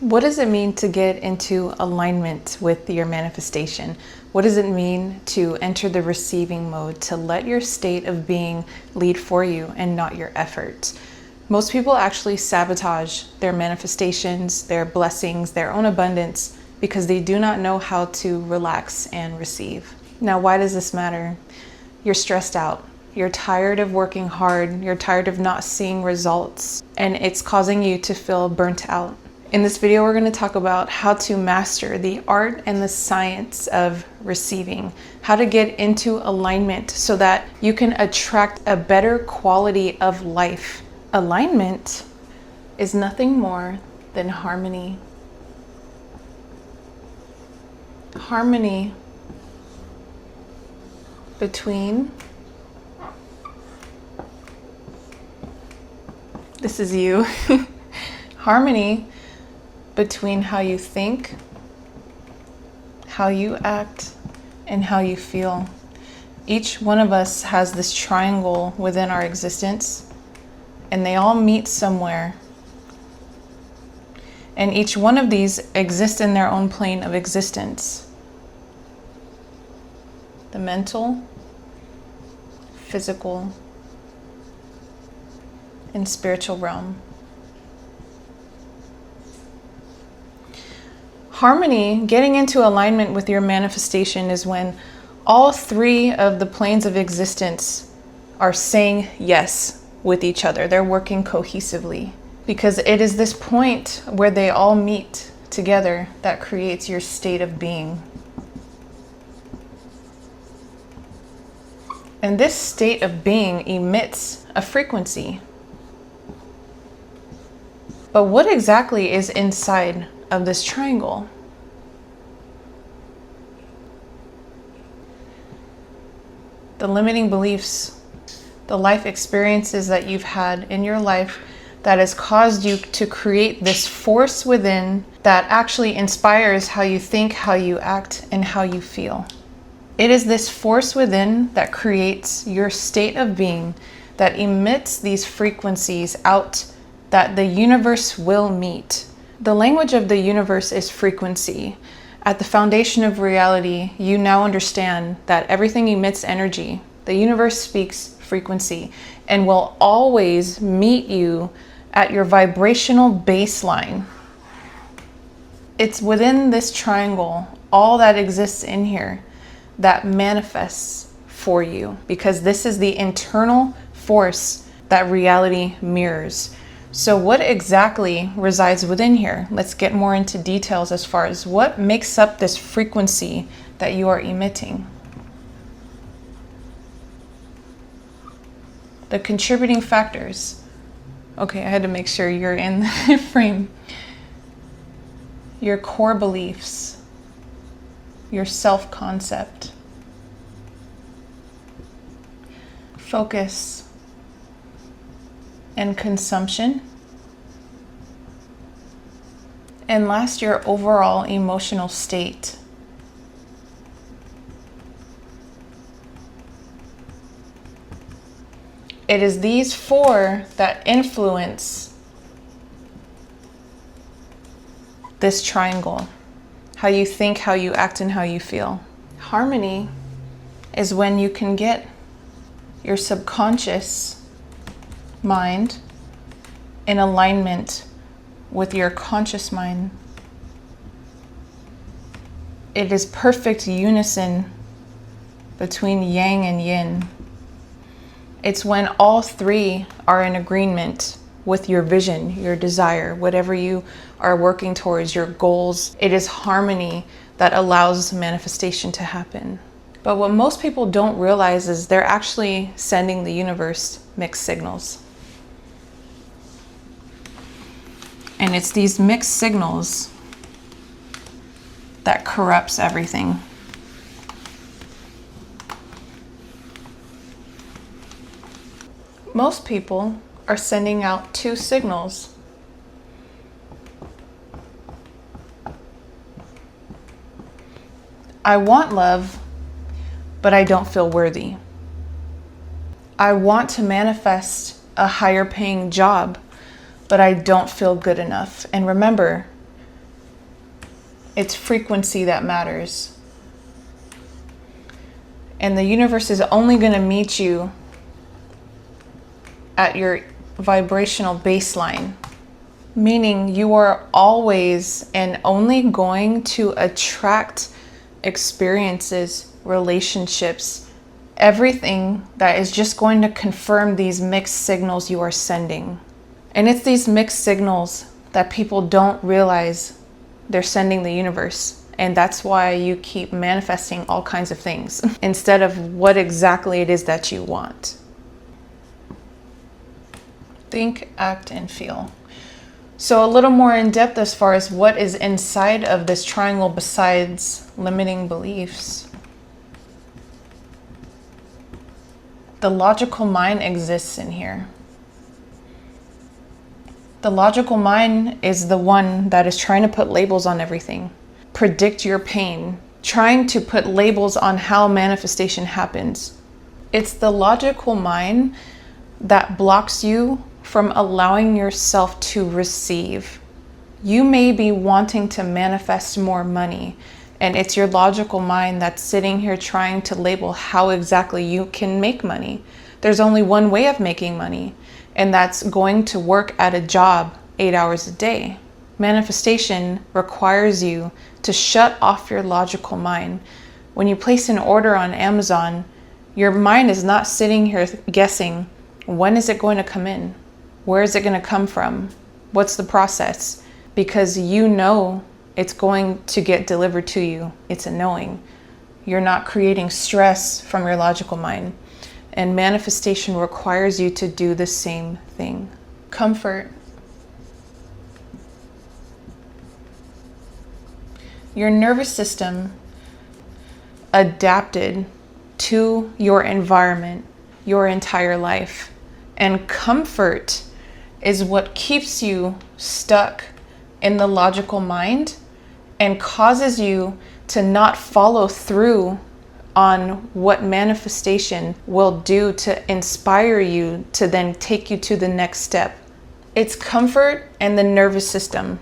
What does it mean to get into alignment with your manifestation? What does it mean to enter the receiving mode, to let your state of being lead for you and not your effort? Most people actually sabotage their manifestations, their blessings, their own abundance because they do not know how to relax and receive. Now, why does this matter? You're stressed out. You're tired of working hard. You're tired of not seeing results, and it's causing you to feel burnt out. In this video, we're going to talk about how to master the art and the science of receiving, how to get into alignment so that you can attract a better quality of life. Alignment is nothing more than harmony. Harmony between, this is you, harmony between how you think, how you act, and how you feel. Each one of us has this triangle within our existence, and they all meet somewhere. And each one of these exists in their own plane of existence. The mental, physical, and spiritual realm. Harmony, getting into alignment with your manifestation, is when all three of the planes of existence are saying yes with each other. They're working cohesively, because it is this point where they all meet together that creates your state of being. And this state of being emits a frequency. But what exactly is inside of this triangle? The limiting beliefs, the life experiences that you've had in your life that has caused you to create this force within that actually inspires how you think, how you act, and how you feel. It is this force within that creates your state of being, that emits these frequencies out that the universe will meet. The language of the universe is frequency. At the foundation of reality, you now understand that everything emits energy. The universe speaks frequency and will always meet you at your vibrational baseline. It's within this triangle, all that exists in here, that manifests for you, because this is the internal force that reality mirrors. So what exactly resides within here? Let's get more into details as far as what makes up this frequency that you are emitting. The contributing factors. Okay, I had to make sure you're in the frame. Your core beliefs, your self-concept, focus, and consumption, and last, your overall emotional state. It is these four that influence this triangle, how you think, how you act, and how you feel. Harmony is when you can get your subconscious mind in alignment with your conscious mind. It is perfect unison between yang and yin. It's when all three are in agreement with your vision, your desire, whatever you are working towards, your goals. It is harmony that allows manifestation to happen. But what most people don't realize is they're actually sending the universe mixed signals. And it's these mixed signals that corrupts everything. Most people are sending out two signals. I want love, but I don't feel worthy. I want to manifest a higher paying job, but I don't feel good enough. And remember, It's frequency that matters. And the universe is only going to meet you at your vibrational baseline, meaning you are always and only going to attract experiences, relationships, everything that is just going to confirm these mixed signals you are sending. And it's these mixed signals that people don't realize they're sending the universe. And that's why you keep manifesting all kinds of things instead of what exactly it is that you want. Think, act, and feel. So a little more in depth as far as what is inside of this triangle besides limiting beliefs. The logical mind exists in here. The logical mind is the one that is trying to put labels on everything, predict your pain, trying to put labels on how manifestation happens. It's the logical mind that blocks you from allowing yourself to receive. You may be wanting to manifest more money, and it's your logical mind that's sitting here trying to label how exactly you can make money. There's only one way of making money, and that's going to work at a job 8 hours a day. Manifestation requires you to shut off your logical mind. When you place an order on Amazon, your mind is not sitting here guessing, when is it going to come in? Where is it going to come from? What's the process? Because you know it's going to get delivered to you. It's a knowing. You're not creating stress from your logical mind. And manifestation requires you to do the same thing. Comfort. Your nervous system adapted to your environment your entire life. And comfort is what keeps you stuck in the logical mind and causes you to not follow through on what manifestation will do to inspire you to then take you to the next step. It's comfort and the nervous system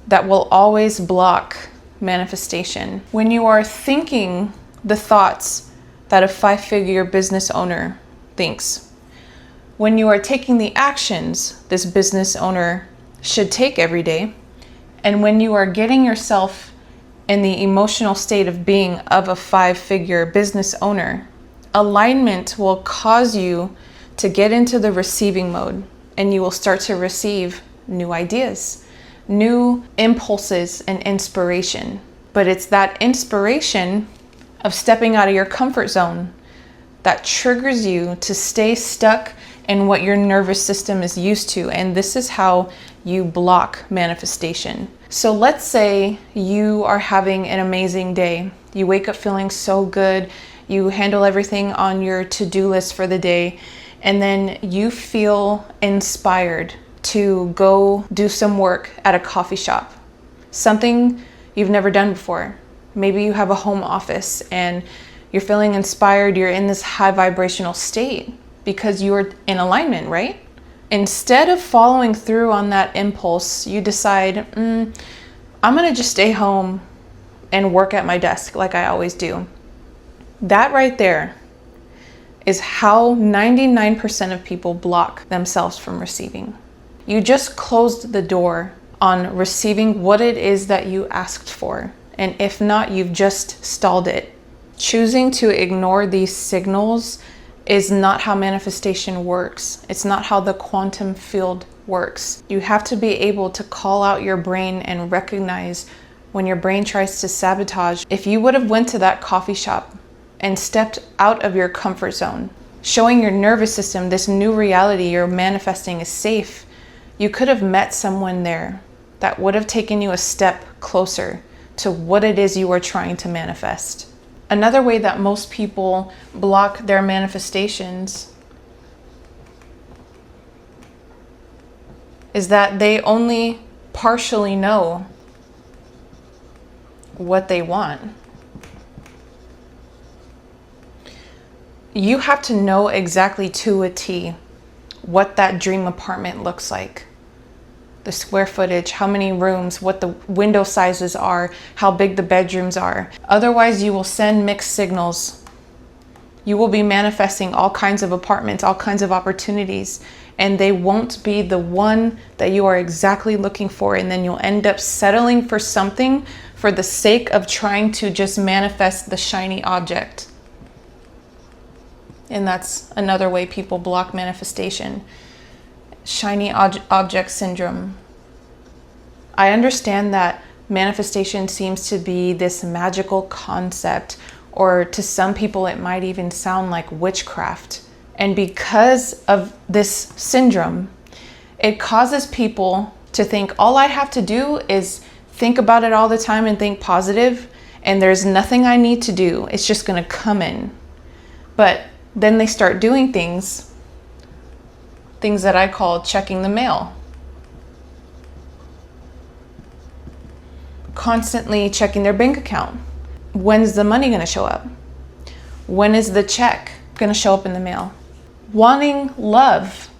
that will always block manifestation. When you are thinking the thoughts that a 5-figure business owner thinks, when you are taking the actions this business owner should take every day, and when you are getting yourself in the emotional state of being of a 5-figure business owner, alignment will cause you to get into the receiving mode, and you will start to receive new ideas, new impulses and inspiration. But it's that inspiration of stepping out of your comfort zone that triggers you to stay stuck in what your nervous system is used to. And this is how you block manifestation. So let's say you are having an amazing day. You wake up feeling so good. You handle everything on your to-do list for the day. And then you feel inspired to go do some work at a coffee shop. Something you've never done before. Maybe you have a home office and you're feeling inspired. You're in this high vibrational state because you're in alignment, right? Instead of following through on that impulse, you decide, I'm gonna just stay home and work at my desk like I always do. That right there is how 99% of people block themselves from receiving. You just closed the door on receiving what it is that you asked for. And if not, you've just stalled it. Choosing to ignore these signals is not how manifestation works. It's not how the quantum field works. You have to be able to call out your brain and recognize when your brain tries to sabotage. If you would have went to that coffee shop and stepped out of your comfort zone, showing your nervous system this new reality you're manifesting is safe, you could have met someone there that would have taken you a step closer to what it is you are trying to manifest. Another way that most people block their manifestations is that they only partially know what they want. You have to know exactly to a T what that dream apartment looks like, the square footage, how many rooms, what the window sizes are, how big the bedrooms are. Otherwise, you will send mixed signals. You will be manifesting all kinds of apartments, all kinds of opportunities, and they won't be the one that you are exactly looking for. And then you'll end up settling for something for the sake of trying to just manifest the shiny object. And that's another way people block manifestation. Shiny object syndrome. I understand that manifestation seems to be this magical concept, or to some people it might even sound like witchcraft. And because of this syndrome, it causes people to think all I have to do is think about it all the time and think positive, and there's nothing I need to do. It's just going to come in. But then they start doing things that I call checking the mail. Constantly checking their bank account. When's the money going to show up? When is the check going to show up in the mail? Wanting love,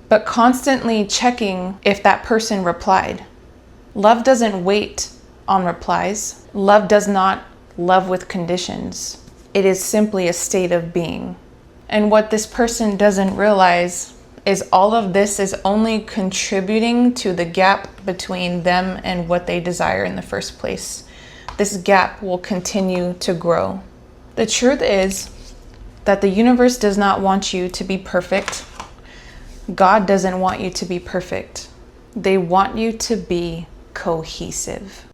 but constantly checking if that person replied. Love doesn't wait on replies. Love does not love with conditions. It is simply a state of being. And what this person doesn't realize is all of this is only contributing to the gap between them and what they desire in the first place. This gap will continue to grow. The truth is that the universe does not want you to be perfect. God doesn't want you to be perfect. They want you to be cohesive.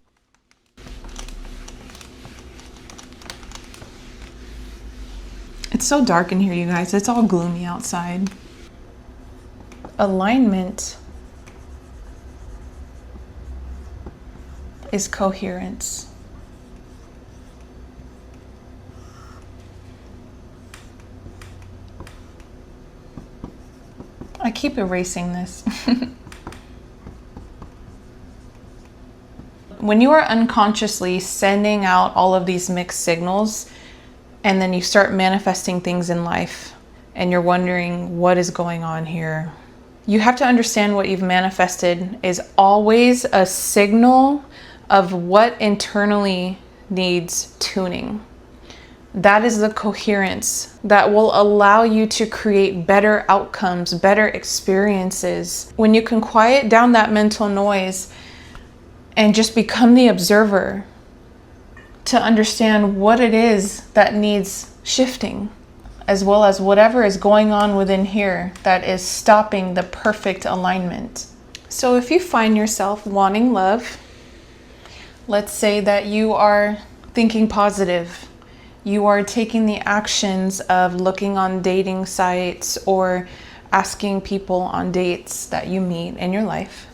It's so dark in here, you guys. It's all gloomy outside. Alignment is coherence. I keep erasing this. When you are unconsciously sending out all of these mixed signals, and then you start manifesting things in life, and you're wondering what is going on here, you have to understand what you've manifested is always a signal of what internally needs tuning. That is the coherence that will allow you to create better outcomes, better experiences. When you can quiet down that mental noise and just become the observer to understand what it is that needs shifting, as well as whatever is going on within here that is stopping the perfect alignment. So if you find yourself wanting love, let's say that you are thinking positive, you are taking the actions of looking on dating sites or asking people on dates that you meet in your life,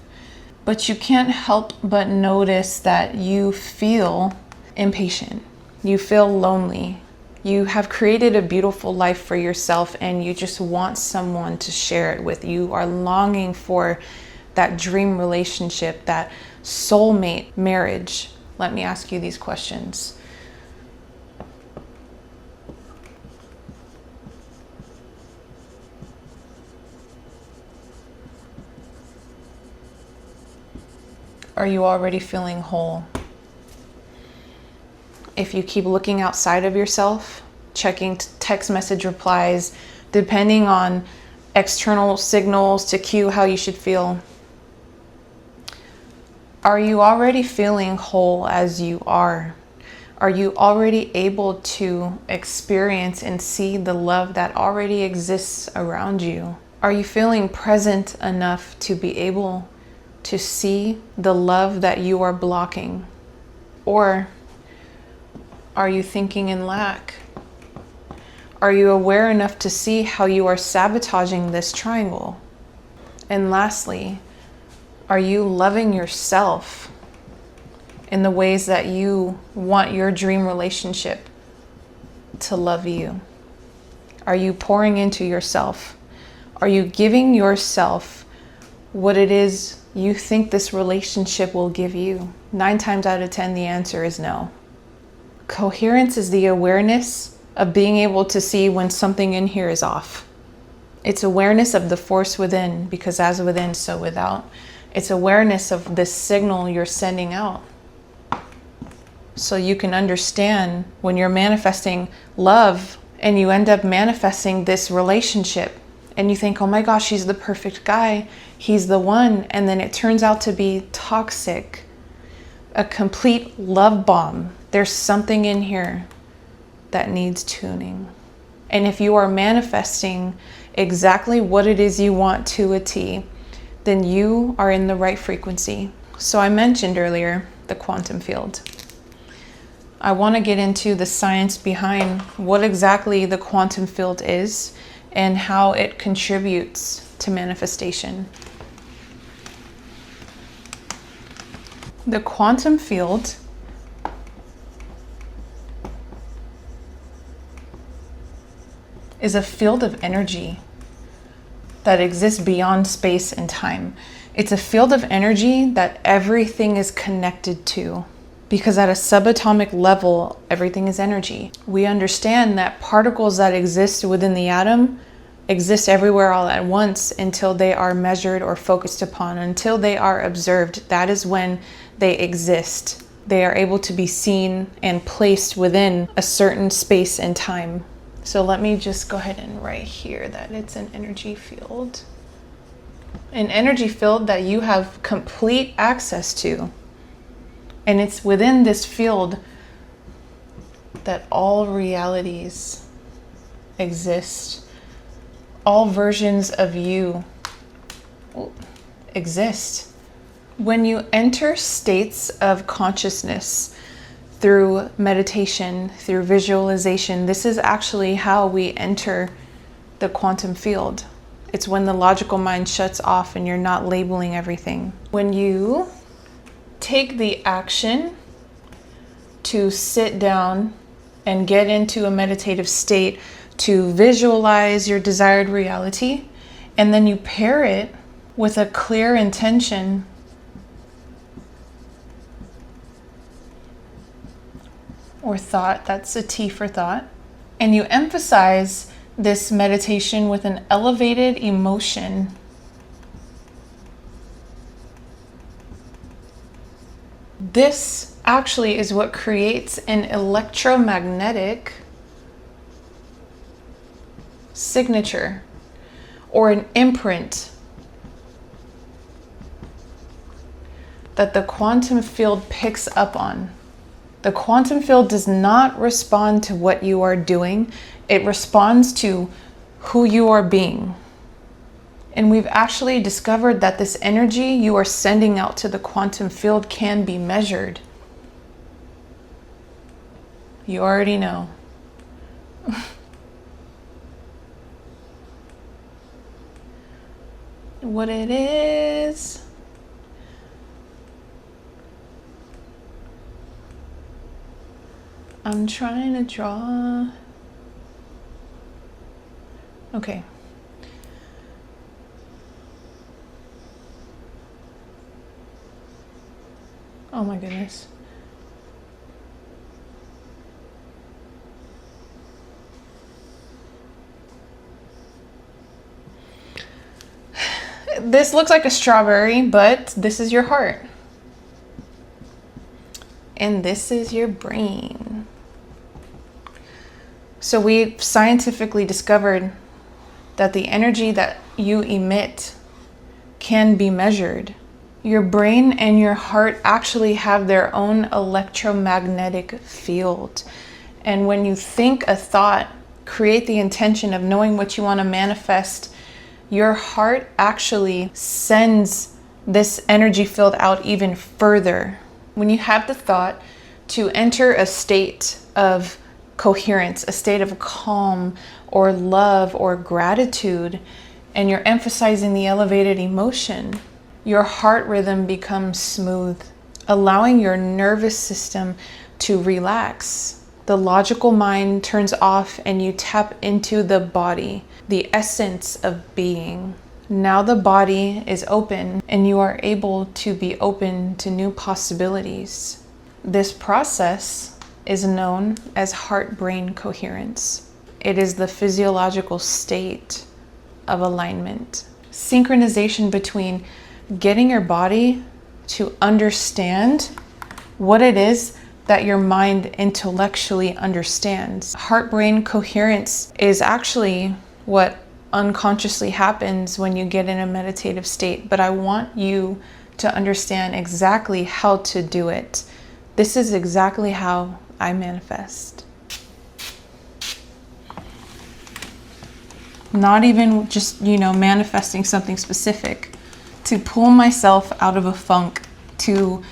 but you can't help but notice that you feel impatient, you feel lonely, you have created a beautiful life for yourself and you just want someone to share it with. You are longing for that dream relationship, that soulmate marriage. Let me ask you these questions. Are you already feeling whole? If you keep looking outside of yourself, checking text message replies, depending on external signals to cue how you should feel, are you already feeling whole as you are? Are you already able to experience and see the love that already exists around you? Are you feeling present enough to be able to see the love that you are blocking? Or are you thinking in lack? Are you aware enough to see how you are sabotaging this triangle? And lastly, are you loving yourself in the ways that you want your dream relationship to love you? Are you pouring into yourself? Are you giving yourself what it is you think this relationship will give you? 9 times out of 10, the answer is no. Coherence is the awareness of being able to see when something in here is off. It's awareness of the force within, because as within, so without. It's awareness of this signal you're sending out. So you can understand when you're manifesting love and you end up manifesting this relationship and you think, oh my gosh, he's the perfect guy, he's the one. And then it turns out to be toxic, a complete love bomb. There's something in here that needs tuning. And if you are manifesting exactly what it is you want to a T, then you are in the right frequency. So I mentioned earlier the quantum field. I want to get into the science behind what exactly the quantum field is and how it contributes to manifestation. The quantum field is a field of energy that exists beyond space and time. It's a field of energy that everything is connected to, because at a subatomic level, everything is energy. We understand that particles that exist within the atom exist everywhere all at once until they are measured or focused upon, until they are observed. That is when they exist. They are able to be seen and placed within a certain space and time. So let me just go ahead and write here that it's an energy field. An energy field that you have complete access to. And it's within this field that all realities exist. All versions of you exist. When you enter states of consciousness through meditation, through visualization, this is actually how we enter the quantum field. It's when the logical mind shuts off and you're not labeling everything. When you take the action to sit down and get into a meditative state to visualize your desired reality, and then you pair it with a clear intention or thought, that's a T for thought, and you emphasize this meditation with an elevated emotion, this actually is what creates an electromagnetic signature or an imprint that the quantum field picks up on. The quantum field does not respond to what you are doing. It responds to who you are being. And we've actually discovered that this energy you are sending out to the quantum field can be measured. You already know. What it is. I'm trying to draw. Okay. Oh my goodness. This looks like a strawberry, but this is your heart. And this is your brain. So we've scientifically discovered that the energy that you emit can be measured. Your brain and your heart actually have their own electromagnetic field. And when you think a thought, create the intention of knowing what you want to manifest, your heart actually sends this energy field out even further. When you have the thought to enter a state of coherence, a state of calm or love or gratitude, and you're emphasizing the elevated emotion, your heart rhythm becomes smooth, allowing your nervous system to relax. The logical mind turns off and you tap into the body, the essence of being. Now the body is open and you are able to be open to new possibilities. This process is known as heart-brain coherence. It is the physiological state of alignment. Synchronization between getting your body to understand what it is that your mind intellectually understands. Heart-brain coherence is actually what unconsciously happens when you get in a meditative state, but I want you to understand exactly how to do it. This is exactly how I manifest. Not even just, manifesting something specific. To pull myself out of a funk, to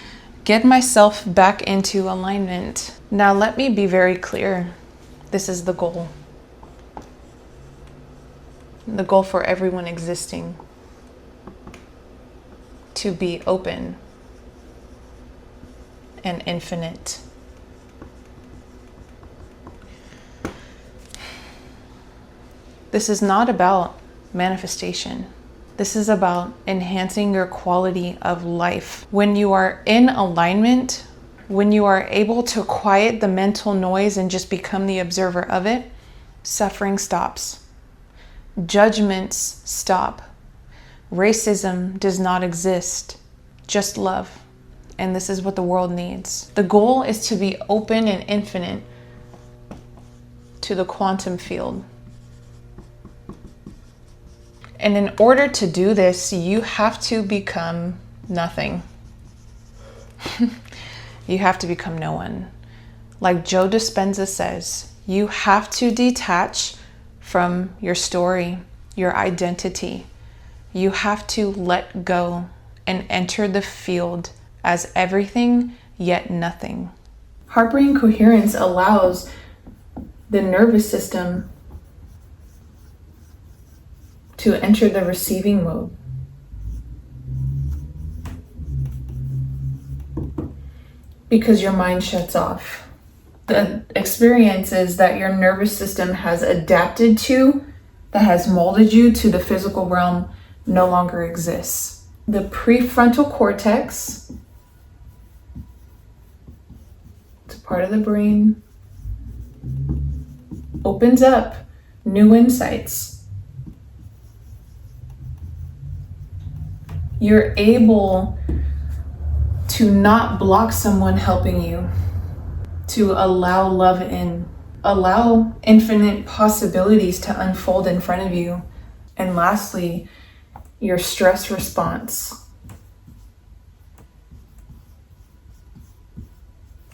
get myself back into alignment. Now let me be very clear. This is the goal. The goal for everyone existing. To be open and infinite. This is not about manifestation. This is about enhancing your quality of life. When you are in alignment, when you are able to quiet the mental noise and just become the observer of it, suffering stops. Judgments stop. Racism does not exist, just love. And this is what the world needs. The goal is to be open and infinite to the quantum field. And in order to do this, you have to become nothing. You have to become no one. Like Joe Dispenza says, you have to detach from your story, your identity. You have to let go and enter the field as everything yet nothing. Heart-brain coherence allows the nervous system to enter the receiving mode. Because your mind shuts off. The experiences that your nervous system has adapted to, that has molded you to the physical realm, no longer exists. The prefrontal cortex, it's a part of the brain, opens up new insights. You're able to not block someone helping you, to allow love in, allow infinite possibilities to unfold in front of you. And lastly, your stress response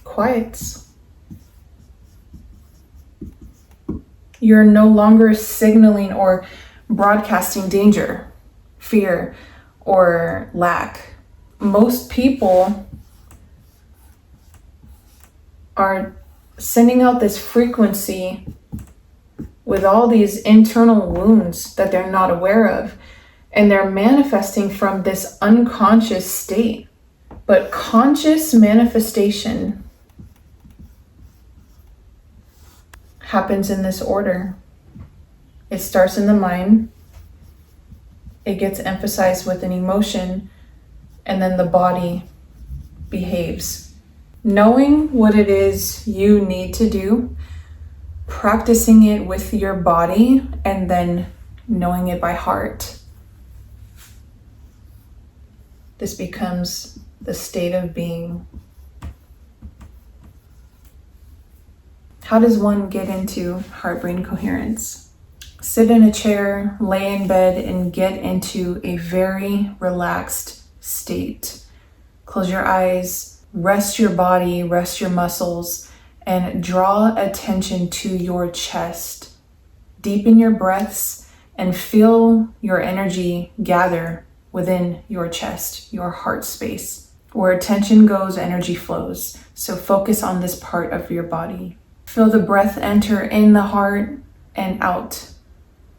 quiets. You're no longer signaling or broadcasting danger, fear, or lack. Most people are sending out this frequency with all these internal wounds that they're not aware of, and they're manifesting from this unconscious state. But conscious manifestation happens in this order. It starts in the mind. It gets emphasized with an emotion, and then the body behaves. Knowing what it is you need to do, practicing it with your body, and then knowing it by heart. This becomes the state of being. How does one get into heart-brain coherence? Sit in a chair, lay in bed, and get into a very relaxed state. Close your eyes, rest your body, rest your muscles, and draw attention to your chest. Deepen your breaths and feel your energy gather within your chest, your heart space. Where attention goes, energy flows. So focus on this part of your body. Feel the breath enter in the heart and out.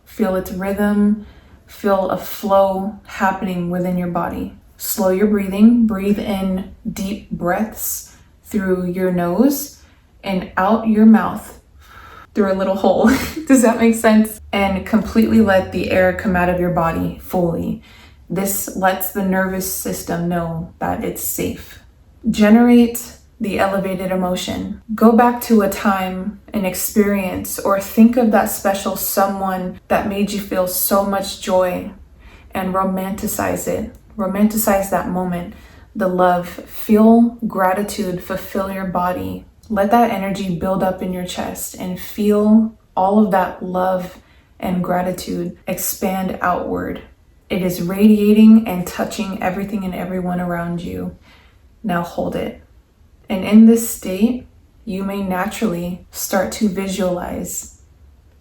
Feel its rhythm. Feel a flow happening within your body. Slow your breathing. Breathe in deep breaths through your nose and out your mouth through a little hole. Does that make sense? And completely let the air come out of your body fully. This lets the nervous system know that it's safe. Generate the elevated emotion. Go back to a time, an experience, or think of that special someone that made you feel so much joy and romanticize it. Romanticize that moment, the love. Feel gratitude, fulfill your body. Let that energy build up in your chest and feel all of that love and gratitude expand outward. It is radiating and touching everything and everyone around you. Now hold it. And in this state, you may naturally start to visualize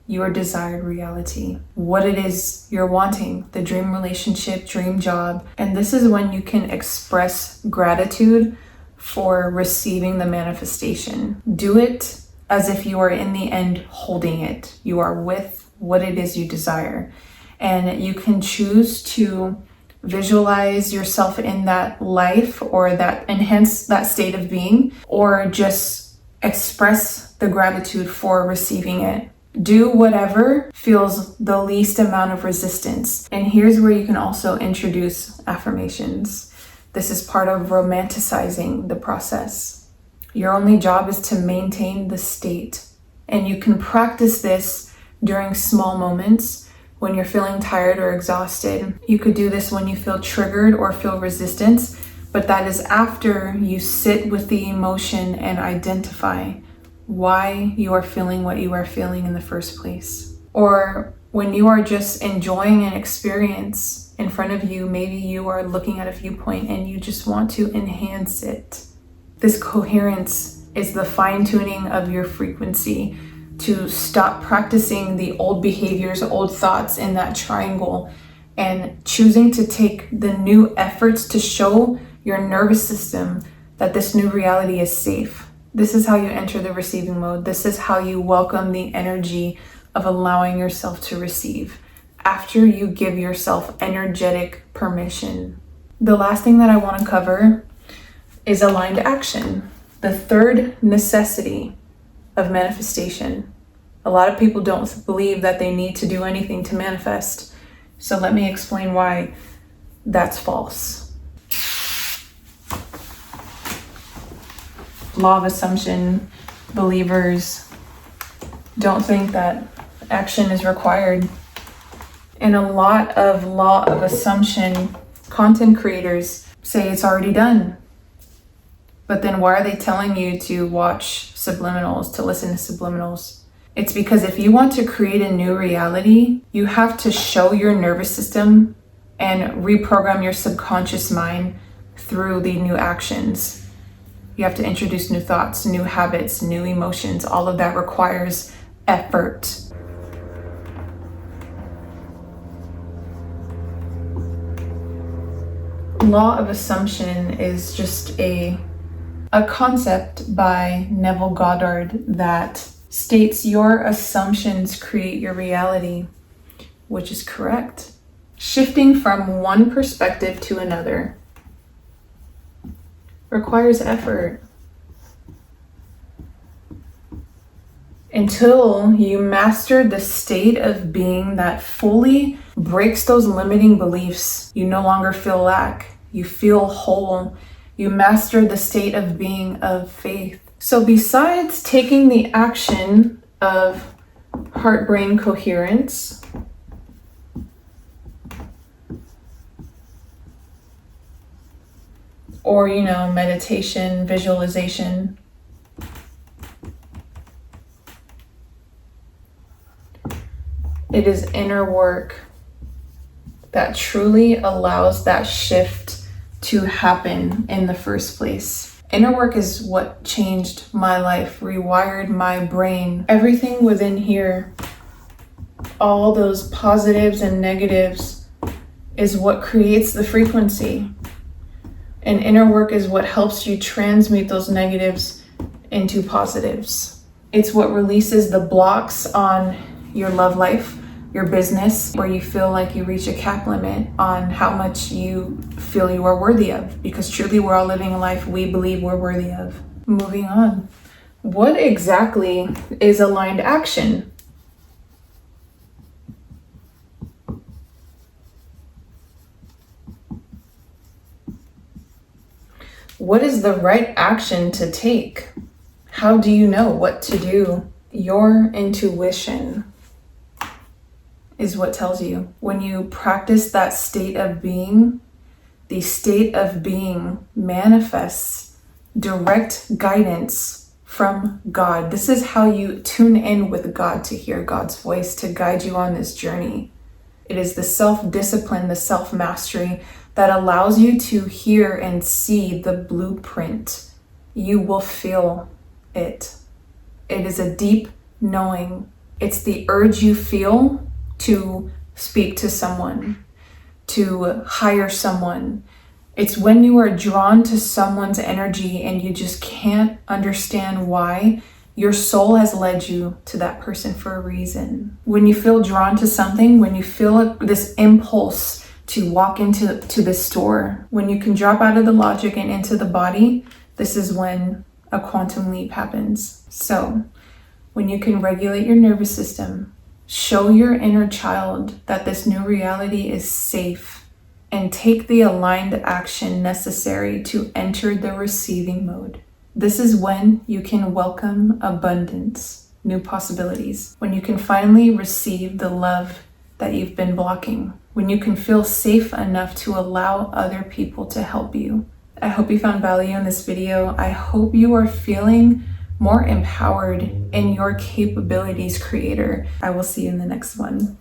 your desired reality, what it is you're wanting, the dream relationship, dream job. And this is when you can express gratitude for receiving the manifestation. Do it as if you are in the end holding it. You are with what it is you desire. And you can choose to visualize yourself in that life or that enhance that state of being, or just express the gratitude for receiving it. Do whatever feels the least amount of resistance. And here's where you can also introduce affirmations. This is part of romanticizing the process. Your only job is to maintain the state. And you can practice this during small moments when you're feeling tired or exhausted. You could do this when you feel triggered or feel resistance, but that is after you sit with the emotion and identify why you are feeling what you are feeling in the first place. Or when you are just enjoying an experience in front of you, maybe you are looking at a viewpoint and you just want to enhance it. This coherence is the fine-tuning of your frequency to stop practicing the old behaviors, old thoughts in that triangle, and choosing to take the new efforts to show your nervous system that this new reality is safe. This is how you enter the receiving mode. This is how you welcome the energy of allowing yourself to receive after you give yourself energetic permission. The last thing that I want to cover is aligned action, the third necessity of manifestation. A lot of people don't believe that they need to do anything to manifest. So let me explain why that's false. Law of assumption believers don't think that action is required. And a lot of law of assumption content creators say it's already done. But then why are they telling you to watch subliminals, to listen to subliminals? It's because if you want to create a new reality, you have to show your nervous system and reprogram your subconscious mind through the new actions. You have to introduce new thoughts, new habits, new emotions. All of that requires effort. Law of assumption is just a concept by Neville Goddard that states your assumptions create your reality, which is correct. Shifting from one perspective to another requires effort. Until you master the state of being that fully breaks those limiting beliefs, you no longer feel lack, you feel whole. You master the state of being of faith. So besides taking the action of heart-brain coherence, or, meditation, visualization, it is inner work that truly allows that shift to happen in the first place. Inner work is what changed my life, rewired my brain. Everything within here, all those positives and negatives, is what creates the frequency. And inner work is what helps you transmute those negatives into positives. It's what releases the blocks on your love life, your business, where you feel like you reach a cap limit on how much you feel you are worthy of, because truly we're all living a life we believe we're worthy of. Moving on. What exactly is aligned action? What is the right action to take? How do you know what to do? Your intuition is what tells you. When you practice that state of being, the state of being manifests direct guidance from God. This is how you tune in with God, to hear God's voice, to guide you on this journey. It is the self-discipline, the self-mastery that allows you to hear and see the blueprint. You will feel it. It is a deep knowing. It's the urge you feel to speak to someone, to hire someone. It's when you are drawn to someone's energy and you just can't understand why. Your soul has led you to that person for a reason. When you feel drawn to something, when you feel this impulse to walk into the store, when you can drop out of the logic and into the body, this is when a quantum leap happens. So when you can regulate your nervous system, show your inner child that this new reality is safe, and take the aligned action necessary to enter the receiving mode. This is when you can welcome abundance, new possibilities, when you can finally receive the love that you've been blocking, when you can feel safe enough to allow other people to help you. I hope you found value in this video. I hope you are feeling more empowered in your capabilities, creator. I will see you in the next one.